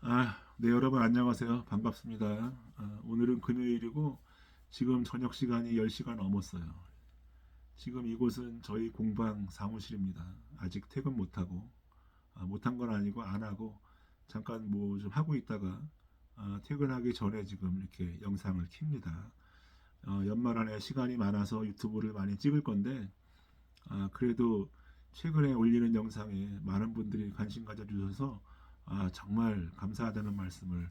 네, 여러분 안녕하세요. 반갑습니다. 오늘은 금요일이고 지금 저녁 시간이 10시가 넘었어요. 지금 이곳은 저희 공방 사무실입니다. 아직 퇴근 못하고 못한 건 아니고 안 하고 잠깐 뭐 좀 하고 있다가 퇴근하기 전에 지금 이렇게 영상을 킵니다. 연말 안에 시간이 많아서 유튜브를 많이 찍을 건데 그래도 최근에 올리는 영상에 많은 분들이 관심 가져주셔서 정말 감사하다는 말씀을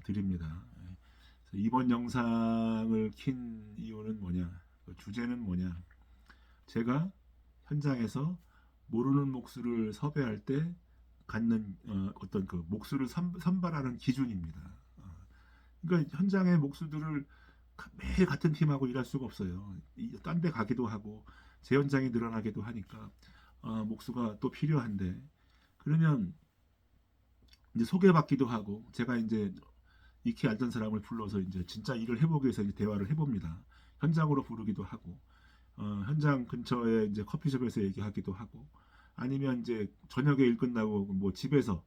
드립니다. 그래서 이번 영상을 킨 이유는 뭐냐? 그 주제는 뭐냐? 제가 현장에서 모르는 목수를 섭외할 때 갖는 어떤 그 목수를 선발하는 기준입니다. 그러니까 현장의 목수들을 매일 같은 팀하고 일할 수가 없어요. 딴 데 가기도 하고 재 현장이 늘어나기도 하니까 목수가 또 필요한데 그러면 이제 소개받기도 하고 제가 이제 익히 알던 사람을 불러서 이제 진짜 일을 해보기 위해서 이제 대화를 해봅니다. 현장으로 부르기도 하고 현장 근처에 이제 커피숍에서 얘기하기도 하고 아니면 이제 저녁에 일 끝나고 뭐 집에서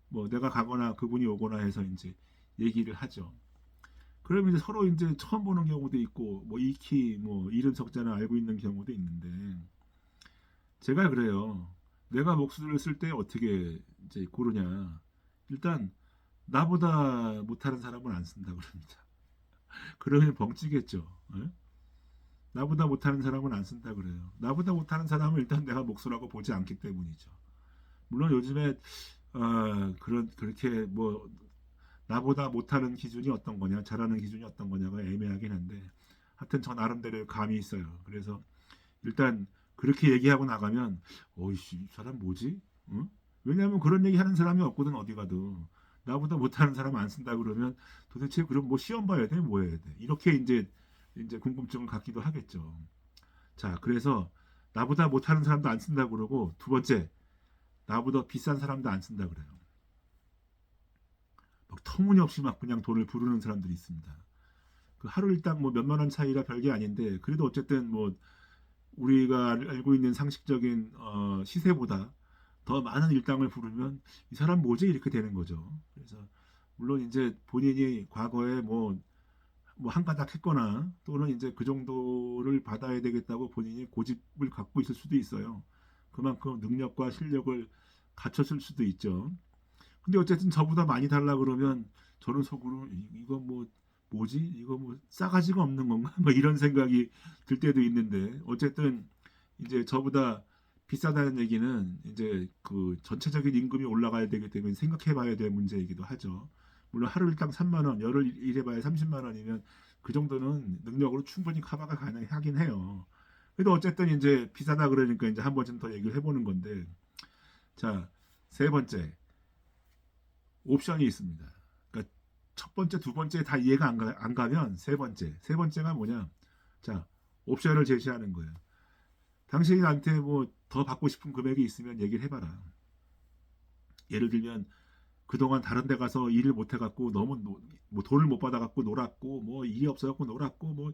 뭐 내가 가거나 그분이 오거나 해서 이제 얘기를 하죠. 그러면 이제 서로 이제 처음 보는 경우도 있고 뭐 익히 뭐 이름 석자는 알고 있는 경우도 있는데 제가 그래요. 내가 목수를 쓸 때 어떻게 이제 고르냐. 일단 나보다 못하는 사람은 안 쓴다 그럽니다. 그러면 벙찌겠죠. 예? 나보다 못하는 사람은 안 쓴다 그래요. 나보다 못하는 사람은 일단 내가 목수라고 보지 않기 때문이죠. 물론 요즘에 그렇게 뭐 나보다 못하는 기준이 어떤 거냐, 잘하는 기준이 어떤 거냐가 애매하긴 한데 하여튼 저 나름대로 감이 있어요. 그래서 일단 그렇게 얘기하고 나가면 어이씨 이 사람 뭐지? 응? 왜냐하면 그런 얘기 하는 사람이 없거든 어디 가도 나보다 못하는 사람 안 쓴다 그러면 도대체 그럼 뭐 시험 봐야 돼? 뭐 해야 돼? 이렇게 이제 궁금증을 갖기도 하겠죠. 자 그래서 나보다 못하는 사람도 안 쓴다 그러고 두 번째 나보다 비싼 사람도 안 쓴다 그래요. 막 터무니없이 막 그냥 돈을 부르는 사람들이 있습니다. 그 하루 일당 뭐 몇만 원 차이라 별게 아닌데 그래도 어쨌든 뭐 우리가 알고 있는 상식적인 시세보다 더 많은 일당을 부르면 이 사람 뭐지 이렇게 되는 거죠. 그래서 물론 이제 본인이 과거에 뭐 한 가닥 했거나 또는 이제 그 정도를 받아야 되겠다고 본인이 고집을 갖고 있을 수도 있어요. 그만큼 능력과 실력을 갖췄을 수도 있죠. 근데 어쨌든 저보다 많이 달라 그러면 저는 속으로 이거 뭐 뭐지? 이거 뭐 싸가지가 없는 건가? 뭐 이런 생각이 들 때도 있는데 어쨌든 이제 저보다 비싸다는 얘기는 이제 그 전체적인 임금이 올라가야 되기 때문에 생각해 봐야 될 문제이기도 하죠. 물론 하루 일당 3만 원, 열흘 일해봐야 30만 원이면 그 정도는 능력으로 충분히 커버가 가능하긴 해요. 그래도 어쨌든 이제 비싸다 그러니까 이제 한 번쯤 더 얘기를 해보는 건데 자, 세 번째 옵션이 있습니다. 그러니까 첫 번째, 두 번째 다 이해가 안 가면 세 번째가 뭐냐? 자, 옵션을 제시하는 거예요. 당신이 나한테 뭐 더 받고 싶은 금액이 있으면 얘기를 해봐라. 예를 들면 그동안 다른 데 가서 일을 못 해갖고 너무 뭐 돈을 못 받아갖고 놀았고 뭐 일이 없어갖고 놀았고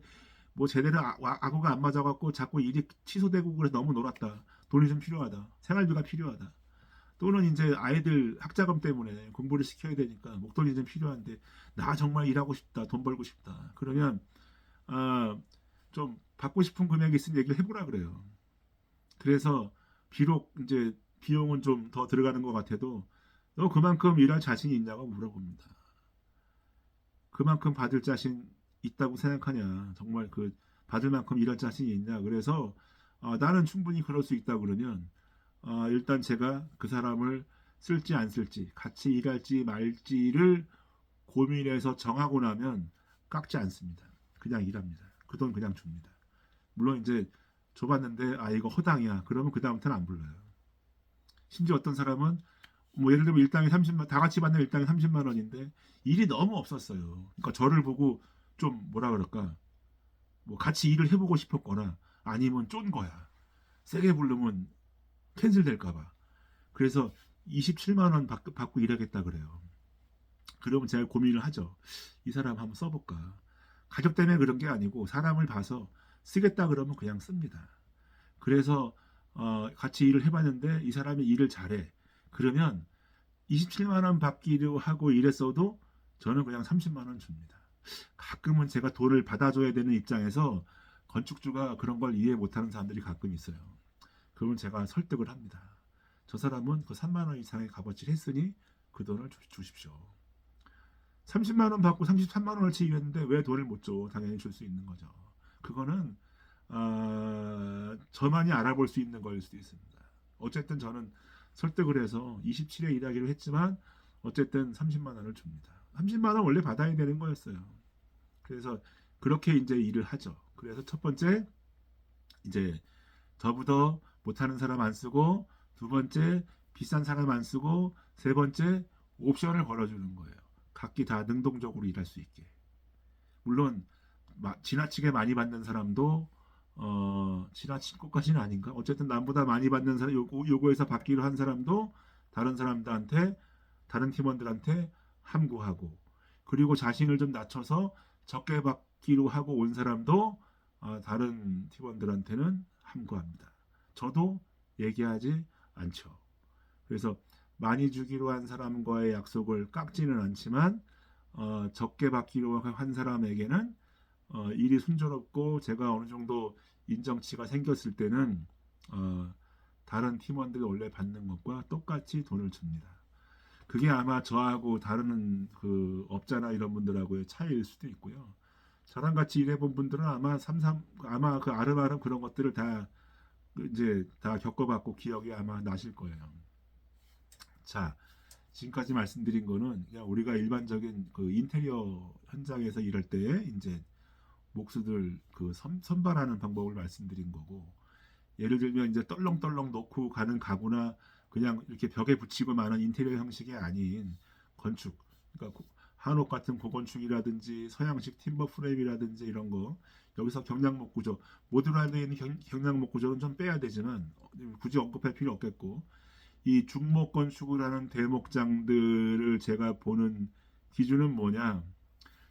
뭐 제대로 악어가 안 맞아갖고 자꾸 일이 취소되고 그래서 너무 놀았다. 돈이 좀 필요하다. 생활비가 필요하다. 또는 이제 아이들 학자금 때문에 공부를 시켜야 되니까 목돈이 좀 필요한데 나 정말 일하고 싶다. 돈 벌고 싶다. 그러면 아, 좀 받고 싶은 금액이 있으면 얘기를 해보라 그래요. 그래서 비록 이제 비용은 좀 더 들어가는 것 같아도 너 그만큼 일할 자신이 있냐고 물어봅니다. 그만큼 받을 자신 있다고 생각하냐? 정말 그 받을 만큼 일할 자신이 있냐? 그래서 나는 충분히 그럴 수 있다 그러면 일단 제가 그 사람을 쓸지 안 쓸지 같이 일할지 말지를 고민해서 정하고 나면 깎지 않습니다. 그냥 일합니다. 그 돈 그냥 줍니다. 물론 이제 줘봤는데 이거 허당이야. 그러면 그 다음부터는 안 불러요. 심지어 어떤 사람은 뭐 예를 들면 일당이 30만 다 같이 받는 일당이 30만 원인데 일이 너무 없었어요. 그러니까 저를 보고 좀 뭐라 그럴까 뭐 같이 일을 해보고 싶었거나 아니면 쫀 거야. 세게 부르면 캔슬 될까봐. 그래서 27만 원 받고 일하겠다 그래요. 그러면 제가 고민을 하죠. 이 사람 한번 써볼까. 가격 때문에 그런 게 아니고 사람을 봐서 쓰겠다 그러면 그냥 씁니다. 그래서 같이 일을 해봤는데 이 사람이 일을 잘해. 그러면 27만 원 받기로 하고 이랬어도 저는 그냥 30만 원 줍니다. 가끔은 제가 돈을 받아줘야 되는 입장에서 건축주가 그런 걸 이해 못하는 사람들이 가끔 있어요. 그러면 제가 설득을 합니다. 저 사람은 그 3만 원 이상의 값어치를 했으니 그 돈을 주십시오. 30만 원 받고 33만 원어치 일했는데 왜 돈을 못 줘? 당연히 줄 수 있는 거죠. 그거는 저만이 알아볼 수 있는 거일 수도 있습니다. 어쨌든 저는 설득을 해서 27에 일하기로 했지만 어쨌든 30만 원을 줍니다. 30만 원 원래 받아야 되는 거였어요. 그래서 그렇게 이제 일을 하죠. 그래서 첫 번째 이제 저보다 못하는 사람 안 쓰고, 두 번째 비싼 사람 안 쓰고, 세 번째 옵션을 걸어주는 거예요. 각기 다 능동적으로 일할 수 있게. 물론 지나치게 많이 받는 사람도 지나칠 것까지는 아닌가. 어쨌든 남보다 많이 받는 사람, 요거에서 받기로 한 사람도 다른 사람들한테, 다른 팀원들한테 함구하고, 그리고 자신을 좀 낮춰서 적게 받기로 하고 온 사람도 다른 팀원들한테는 함구합니다. 저도 얘기하지 않죠. 그래서 많이 주기로 한 사람과의 약속을 깎지는 않지만 적게 받기로 한 사람에게는 일이 순조롭고 제가 어느 정도 인정치가 생겼을 때는 다른 팀원들이 원래 받는 것과 똑같이 돈을 줍니다. 그게 아마 저하고 다른 그 업자나 이런 분들하고의 차이일 수도 있고요. 저랑 같이 일해본 분들은 아마 그 아름아름 그런 것들을 다 이제 다 겪어봤고 기억이 아마 나실 거예요. 자, 지금까지 말씀드린 거는 그냥 우리가 일반적인 그 인테리어 현장에서 일할 때 이제 목수들 그 선발하는 방법을 말씀드린 거고, 예를 들면 이제 떨렁떨렁 놓고 가는 가구나 그냥 이렇게 벽에 붙이고 마는 인테리어 형식이 아닌 건축, 그러니까 한옥 같은 고건축이라든지 서양식 팀버 프레임이라든지 이런 거, 여기서 경량목 구조, 모듈화되어 있는 경량목 구조는 좀 빼야 되지만 굳이 언급할 필요 없겠고, 이 중목 건축을 하는 대목장들을 제가 보는 기준은 뭐냐?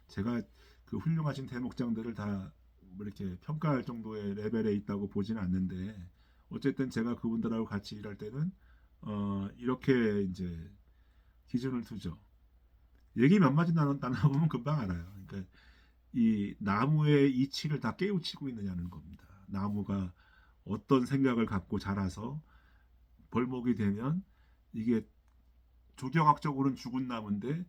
제가 그 훌륭하신 대목장들을 다 이렇게 평가할 정도의 레벨에 있다고 보지는 않는데, 어쨌든 제가 그분들하고 같이 일할 때는 이렇게 이제 기준을 두죠. 얘기 몇 마디 나눠보면 금방 알아요. 그러니까 이 나무의 이치를 다 깨우치고 있느냐는 겁니다. 나무가 어떤 생각을 갖고 자라서 벌목이 되면 이게 조경학적으로는 죽은 나무인데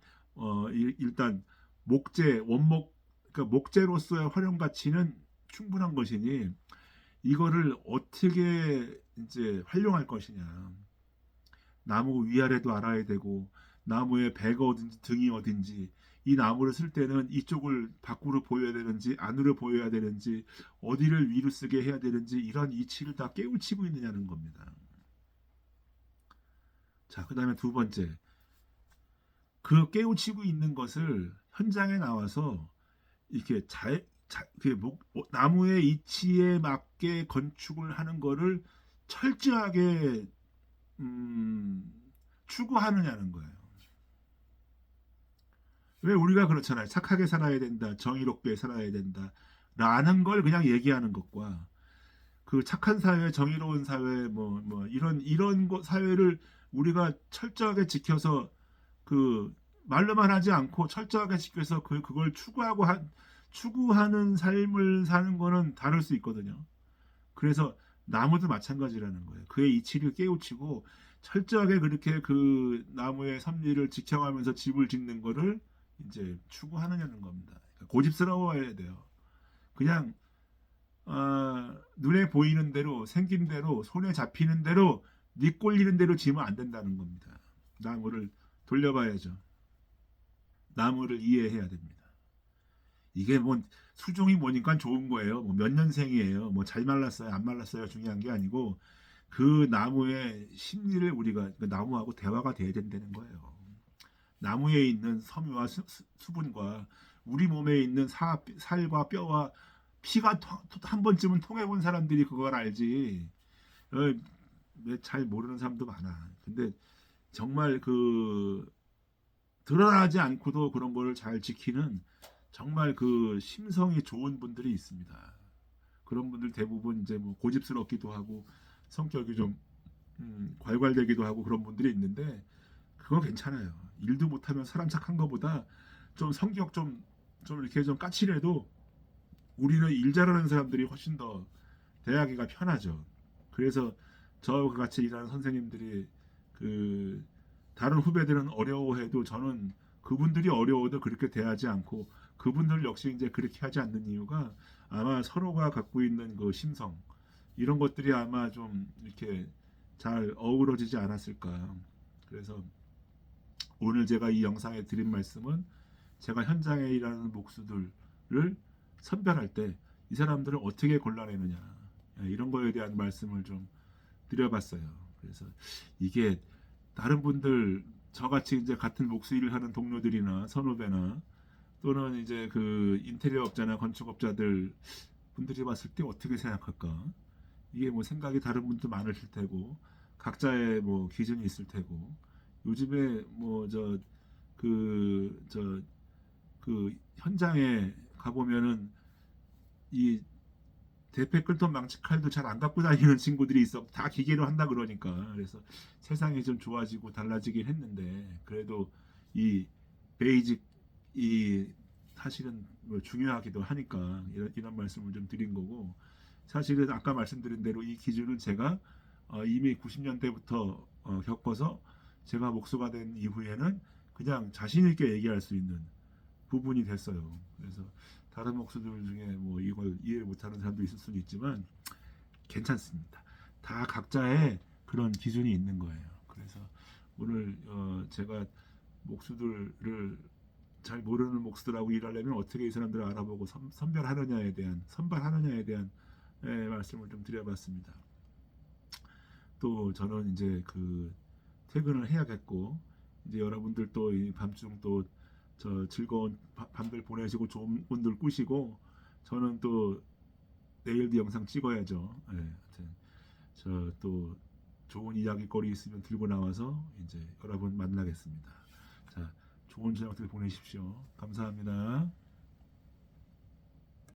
일단 목재 원목, 그러니까 목재로서의 활용 가치는 충분한 것이니 이거를 어떻게 이제 활용할 것이냐. 나무 위아래도 알아야 되고 나무의 배가 어딘지 등이 어딘지, 이 나무를 쓸 때는 이쪽을 밖으로 보여야 되는지 안으로 보여야 되는지 어디를 위로 쓰게 해야 되는지 이런 이치를 다 깨우치고 있느냐는 겁니다. 자, 그 다음에 두 번째, 그 깨우치고 있는 것을 현장에 나와서 이렇게 나무의 이치에 맞게 건축을 하는 거를 철저하게 추구하느냐는 거예요. 왜 우리가 그렇잖아요. 착하게 살아야 된다, 정의롭게 살아야 된다 라는 걸 그냥 얘기하는 것과, 그 착한 사회, 정의로운 사회, 이런 사회를 우리가 철저하게 지켜서 그 말로만 하지 않고 철저하게 지켜서 그걸 추구하는 삶을 사는 거는 다를 수 있거든요. 그래서 나무도 마찬가지라는 거예요. 그의 이치를 깨우치고 철저하게 그렇게 그 나무의 섭리를 지켜가면서 집을 짓는 거를 이제 추구하느냐는 겁니다. 그러니까 고집스러워야 돼요. 그냥 눈에 보이는 대로 생긴 대로 손에 잡히는 대로 니 꼴리는 대로 지면 안 된다는 겁니다. 나무를 돌려봐야죠. 나무를 이해해야 됩니다. 이게 뭐 수종이 뭐니까 좋은 거예요. 뭐 몇 년생이에요. 뭐 잘 말랐어요, 안 말랐어요 중요한 게 아니고 그 나무의 심리를 우리가 그 나무하고 대화가 돼야 된다는 거예요. 나무에 있는 섬유와 수분과 우리 몸에 있는 살과 뼈와 피가 한 번쯤은 통해본 사람들이 그걸 알지. 잘 모르는 사람도 많아. 근데 정말 그 드러나지 않고도 그런 거를 잘 지키는 정말 그 심성이 좋은 분들이 있습니다. 그런 분들 대부분 이제 뭐 고집스럽기도 하고 성격이 좀 괄괄되기도 하고 그런 분들이 있는데, 그거 괜찮아요. 일도 못하면 사람 착한 거보다 좀 성격 좀 이렇게 좀 까칠해도 우리는 일 잘하는 사람들이 훨씬 더 대하기가 편하죠. 그래서 저와 같이 일하는 선생님들이 그 다른 후배들은 어려워해도 저는 그분들이 어려워도 그렇게 대하지 않고 그분들 역시 이제 그렇게 하지 않는 이유가 아마 서로가 갖고 있는 그 심성 이런 것들이 아마 좀 이렇게 잘 어우러지지 않았을까. 그래서 오늘 제가 이 영상에 드린 말씀은 제가 현장에 일하는 목수들을 선별할 때 이 사람들을 어떻게 골라내느냐 이런 거에 대한 말씀을 좀 드려봤어요. 그래서 이게 다른 분들 저같이 이제 같은 목수 일을 하는 동료들이나 선후배나 또는 이제 그 인테리어 업자나 건축업자들 분들이 봤을 때 어떻게 생각할까? 이게 뭐 생각이 다른 분도 많으실 테고 각자의 뭐 기준이 있을 테고 요즘에 뭐 그 현장에 가보면은 이 대패 끌던 망치 칼도 잘 안 갖고 다니는 친구들이 있어. 다 기계로 한다 그러니까. 그래서 세상이 좀 좋아지고 달라지긴 했는데 그래도 이 베이직 이 사실은 뭐 중요하기도 하니까 이런 말씀을 좀 드린 거고 사실은 아까 말씀드린 대로 이 기준은 제가 이미 90년대부터 겪어서 제가 목수가 된 이후에는 그냥 자신 있게 얘기할 수 있는 부분이 됐어요. 그래서 다른 목수들 중에 뭐 이걸 이해를 못하는 사람도 있을 수는 있지만 괜찮습니다. 다 각자의 그런 기준이 있는 거예요. 그래서 오늘 제가 목수들을 잘 모르는 목수들하고 일하려면 어떻게 이 사람들을 알아보고 선발하느냐에 대한 말씀을 좀 드려봤습니다. 또 저는 이제 그 퇴근을 해야겠고 이제 여러분들 또 이 밤중 또 저 즐거운 밤들 보내시고 좋은 꿈들 꾸시고 저는 또 내일도 영상 찍어야죠. 예, 하여튼 저 또 좋은 이야기거리 있으면 들고 나와서 이제 여러분 만나겠습니다. 자, 좋은 저녁들 보내십시오. 감사합니다.